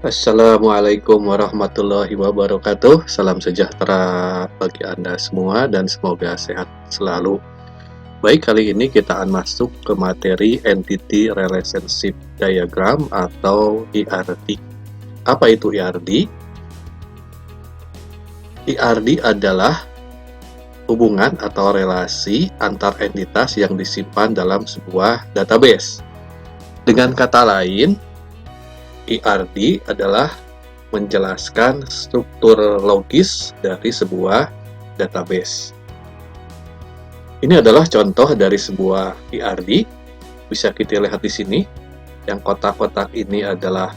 Assalamualaikum warahmatullahi wabarakatuh. Salam sejahtera bagi Anda semua dan semoga sehat selalu. Baik, kali ini kita akan masuk ke materi Entity Relationship Diagram atau ERD. Apa itu ERD? ERD adalah hubungan atau relasi antar entitas yang disimpan dalam sebuah database. Dengan kata lain, ERD adalah menjelaskan struktur logis dari sebuah database. Ini adalah contoh dari sebuah ERD. Bisa kita lihat di sini. Yang kotak-kotak ini adalah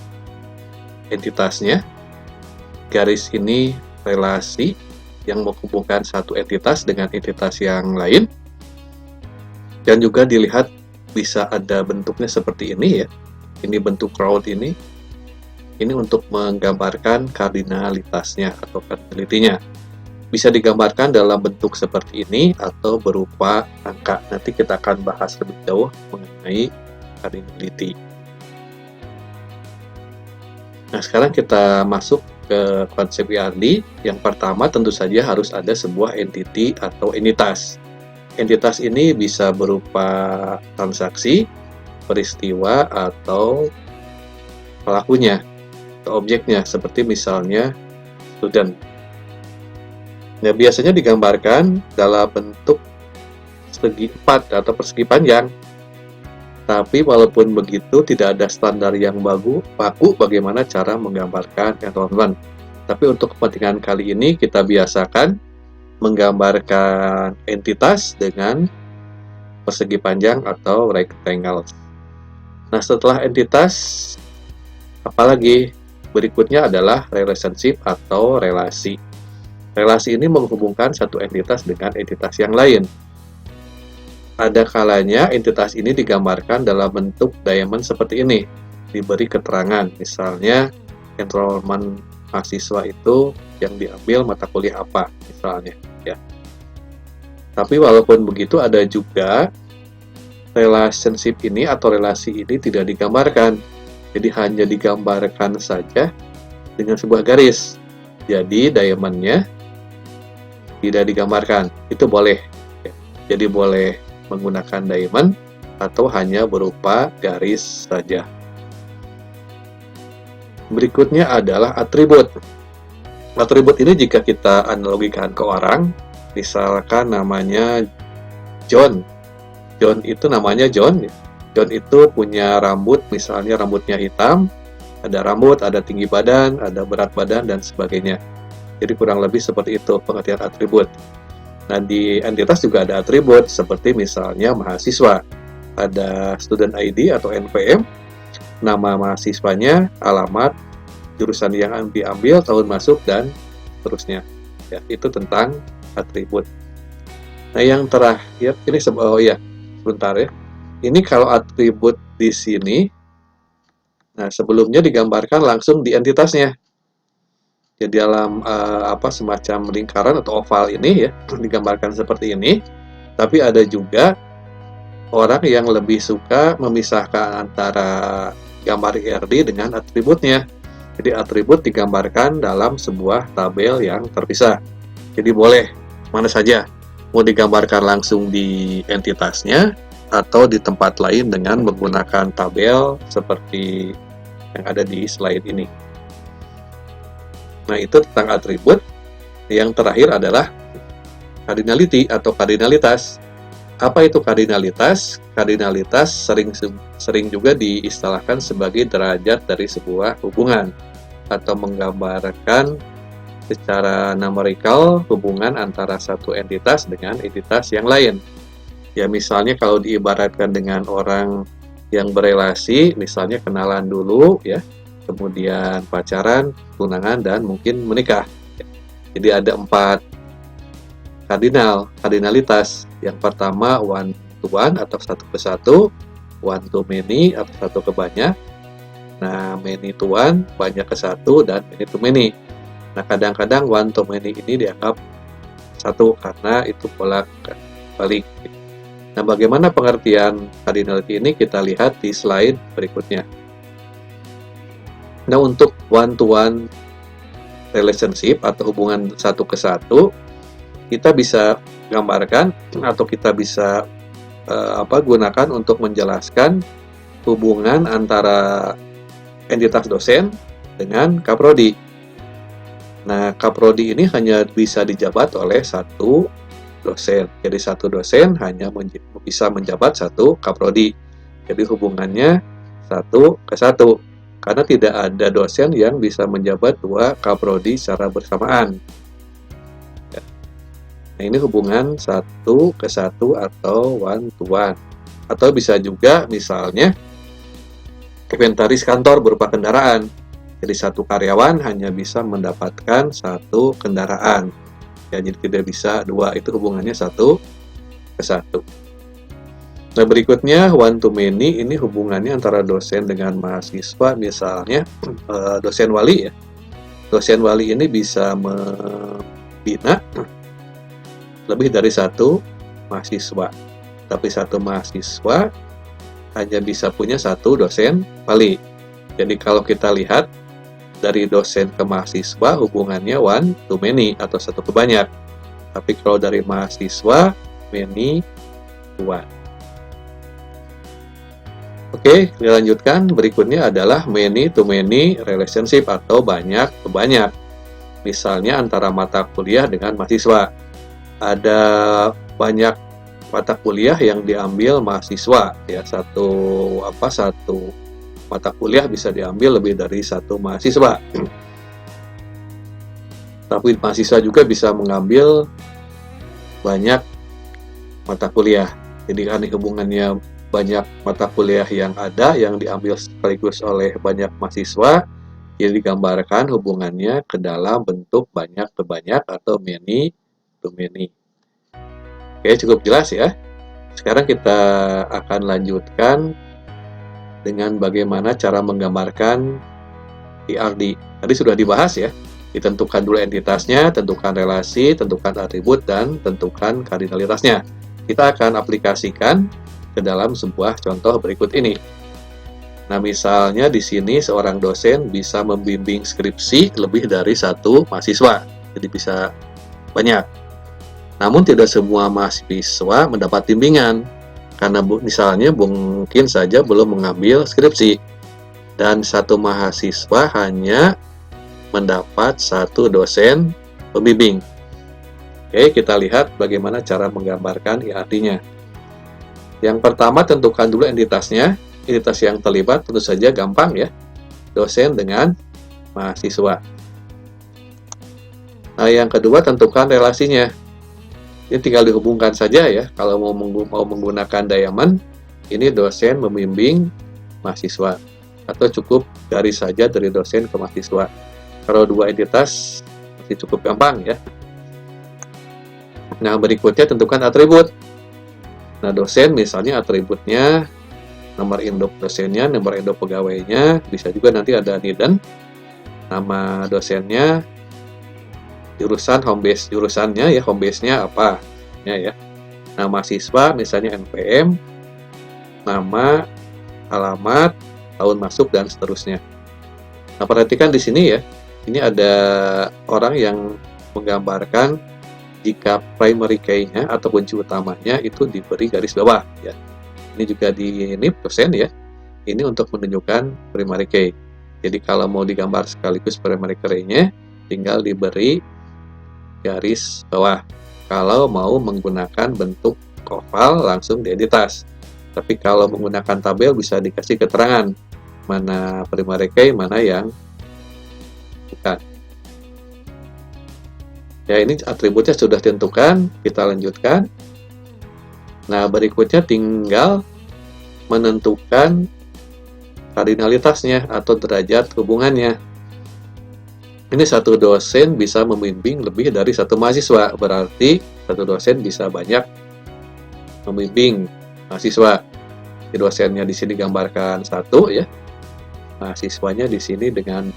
entitasnya. Garis ini relasi yang menghubungkan satu entitas dengan entitas yang lain. Dan juga dilihat bisa ada bentuknya seperti ini ya. Ini bentuk crowd ini. Ini untuk menggambarkan kardinalitasnya atau cardinality-nya. Bisa digambarkan dalam bentuk seperti ini atau berupa angka. Nanti kita akan bahas lebih jauh mengenai cardinality. Nah, sekarang kita masuk ke konsep ERD. Yang pertama tentu saja harus ada sebuah entity atau entitas. Entitas ini bisa berupa transaksi, peristiwa, atau pelakunya. Objeknya seperti misalnya student. Nah, biasanya digambarkan dalam bentuk segi 4 atau persegi panjang. Tapi walaupun begitu tidak ada standar yang baku bagaimana cara menggambarkan enrollment. Tapi untuk kepentingan kali ini kita biasakan menggambarkan entitas dengan persegi panjang atau rectangle. Nah, setelah entitas apalagi? Berikutnya adalah relationship atau relasi. Relasi ini menghubungkan satu entitas dengan entitas yang lain. Ada kalanya entitas ini digambarkan dalam bentuk diamond seperti ini. Diberi keterangan, misalnya enrollment mahasiswa itu yang diambil mata kuliah apa, misalnya. Ya. Tapi walaupun begitu ada juga relationship ini atau relasi ini tidak digambarkan. Jadi hanya digambarkan saja dengan sebuah garis. Jadi diamondnya tidak digambarkan. Itu boleh. Jadi boleh menggunakan diamond atau hanya berupa garis saja. Berikutnya adalah atribut. Atribut ini jika kita analogikan ke orang, misalkan namanya John. John itu namanya John. John itu punya rambut, misalnya rambutnya hitam, ada rambut, ada tinggi badan, ada berat badan, dan sebagainya. Jadi kurang lebih seperti itu pengertian atribut. Nah, di entitas juga ada atribut, seperti misalnya mahasiswa. Ada student ID atau NPM, nama mahasiswanya, alamat, jurusan yang diambil, tahun masuk, dan seterusnya. Ya, itu tentang atribut. Nah, yang terakhir, ini sebentar ya. Ini kalau atribut di sini, nah sebelumnya digambarkan langsung di entitasnya. Jadi dalam semacam lingkaran atau oval ini ya, digambarkan seperti ini. Tapi ada juga orang yang lebih suka memisahkan antara gambar ERD dengan atributnya. Jadi atribut digambarkan dalam sebuah tabel yang terpisah. Jadi boleh mana saja, mau digambarkan langsung di entitasnya, atau di tempat lain dengan menggunakan tabel seperti yang ada di slide ini. Nah, itu tentang atribut. Yang terakhir adalah cardinality atau kardinalitas. Apa itu kardinalitas? Kardinalitas sering juga diistilahkan sebagai derajat dari sebuah hubungan atau menggambarkan secara numerikal hubungan antara satu entitas dengan entitas yang lain. Ya, misalnya kalau diibaratkan dengan orang yang berelasi, misalnya kenalan dulu ya, kemudian pacaran, tunangan, dan mungkin menikah. Jadi ada 4 kardinalitas. Yang pertama one to one atau satu ke satu, one to many atau satu ke banyak. Nah, many to one, banyak ke satu, dan many to many. Nah, kadang-kadang one to many ini dianggap satu karena itu bolak-balik. Nah, bagaimana pengertian cardinality ini kita lihat di slide berikutnya. Nah, untuk one-to-one relationship atau hubungan satu ke satu, kita bisa gambarkan atau kita bisa gunakan untuk menjelaskan hubungan antara entitas dosen dengan kaprodi. Nah, kaprodi ini hanya bisa dijabat oleh satu dosen. Jadi satu dosen hanya bisa menjabat satu kaprodi. Jadi hubungannya satu ke satu. Karena tidak ada dosen yang bisa menjabat dua kaprodi secara bersamaan. Nah, ini hubungan satu ke satu atau one to one. Atau bisa juga misalnya inventaris kantor berupa kendaraan. Jadi satu karyawan hanya bisa mendapatkan satu kendaraan. Ya, jadi tidak bisa dua, itu hubungannya satu ke satu. Nah, berikutnya one to many, ini hubungannya antara dosen dengan mahasiswa. Misalnya dosen wali ya. Dosen wali ini bisa membina lebih dari satu mahasiswa. Tapi satu mahasiswa hanya bisa punya satu dosen wali. Jadi kalau kita lihat dari dosen ke mahasiswa hubungannya one to many atau satu ke banyak. Tapi kalau dari mahasiswa many to one. Oke, dilanjutkan. Berikutnya adalah many to many relationship atau banyak ke banyak. Misalnya antara mata kuliah dengan mahasiswa. Ada banyak mata kuliah yang diambil mahasiswa ya, satu mata kuliah bisa diambil lebih dari satu mahasiswa. Tapi mahasiswa juga bisa mengambil banyak mata kuliah. Jadi kan hubungannya banyak mata kuliah yang ada yang diambil sekaligus oleh banyak mahasiswa, jadi digambarkan hubungannya ke dalam bentuk banyak ke banyak atau many to many. Oke, cukup jelas ya. Sekarang kita akan lanjutkan dengan bagaimana cara menggambarkan IRD. Tadi sudah dibahas ya. Ditentukan dulu entitasnya, tentukan relasi, tentukan atribut, dan tentukan kardinalitasnya. Kita akan aplikasikan ke dalam sebuah contoh berikut ini. Nah, misalnya di sini seorang dosen bisa membimbing skripsi lebih dari satu mahasiswa. Jadi bisa banyak. Namun tidak semua mahasiswa mendapat bimbingan. Karena misalnya mungkin saja belum mengambil skripsi. Dan satu mahasiswa hanya mendapat satu dosen pembimbing. Oke, kita lihat bagaimana cara menggambarkan IRD-nya. Yang pertama, tentukan dulu entitasnya. Entitas yang terlibat tentu saja gampang ya. Dosen dengan mahasiswa. Nah, yang kedua, tentukan relasinya. Ini tinggal dihubungkan saja ya. Kalau mau menggunakan diamond, ini dosen membimbing mahasiswa. Atau cukup garis saja dari dosen ke mahasiswa. Kalau dua entitas masih cukup gampang ya. Nah, berikutnya tentukan atribut. Nah, dosen misalnya atributnya nomor induk dosennya, nomor induk pegawainya, bisa juga nanti ada NIDN, nama dosennya, jurusan home base jurusannya ya, home base-nya apa ya. Nah, mahasiswa misalnya NPM, nama, alamat, tahun masuk dan seterusnya. Nah, perhatikan di sini ya. Ini ada orang yang menggambarkan jika primary key-nya atau kunci utamanya itu diberi garis bawah ya. Ini juga di NIP dosen ya. Ini untuk menunjukkan primary key. Jadi kalau mau digambar sekaligus primary key-nya tinggal diberi garis bawah. Kalau mau menggunakan bentuk oval langsung di entitas. Tapi kalau menggunakan tabel bisa dikasih keterangan mana primary key, mana yang bukan. Ya, ini atributnya sudah ditentukan, kita lanjutkan. Nah, berikutnya tinggal menentukan kardinalitasnya atau derajat hubungannya. Ini satu dosen bisa membimbing lebih dari satu mahasiswa, berarti satu dosen bisa banyak membimbing mahasiswa. Di dosennya di sini gambarkan satu ya, mahasiswanya di sini dengan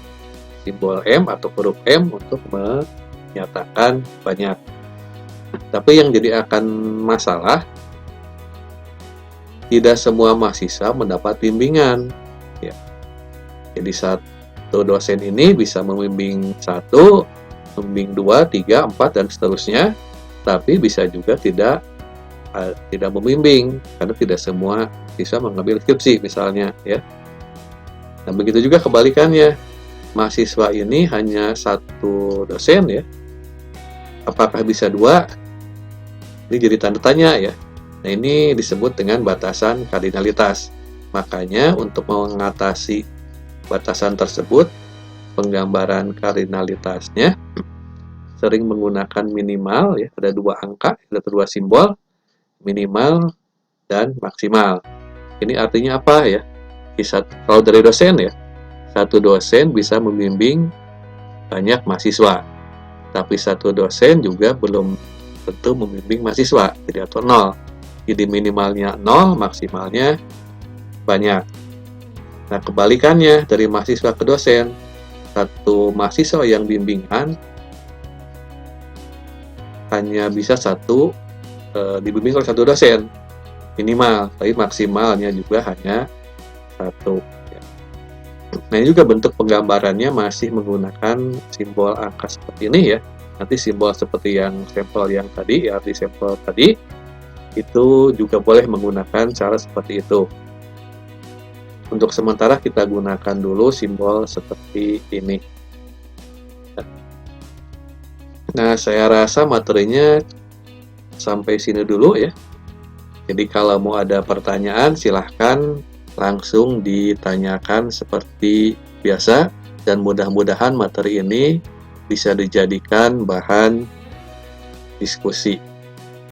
simbol M atau huruf M untuk menyatakan banyak. Tapi yang jadi akan masalah, tidak semua mahasiswa mendapat bimbingan ya. Jadi satu dosen ini bisa membimbing 1, membimbing 2, 3, 4, dan seterusnya, tapi bisa juga tidak membimbing, karena tidak semua bisa mengambil skripsi misalnya ya. Nah, begitu juga kebalikannya, mahasiswa ini hanya satu dosen ya, apakah bisa 2? Ini jadi tanda tanya ya. Nah, ini disebut dengan batasan kardinalitas. Makanya untuk mengatasi batasan tersebut, penggambaran kardinalitasnya sering menggunakan minimal ya, ada 2 angka, ada 2 simbol, minimal dan maksimal. Ini artinya apa ya? Kalau dari dosen ya, satu dosen bisa membimbing banyak mahasiswa, tapi satu dosen juga belum tentu membimbing mahasiswa, jadi atau 0. Jadi minimalnya 0, maksimalnya banyak. Nah, kebalikannya dari mahasiswa ke dosen, satu mahasiswa yang bimbingan hanya bisa dibimbing oleh satu dosen minimal, tapi maksimalnya juga hanya 1. Nah, ini juga bentuk penggambarannya masih menggunakan simbol angka seperti ini ya. Nanti simbol seperti yang sampel yang tadi, arti sampel tadi, itu juga boleh menggunakan cara seperti itu. Untuk sementara kita gunakan dulu simbol seperti ini. Nah, saya rasa materinya sampai sini dulu ya. Jadi kalau mau ada pertanyaan silahkan langsung ditanyakan seperti biasa, dan mudah-mudahan materi ini bisa dijadikan bahan diskusi.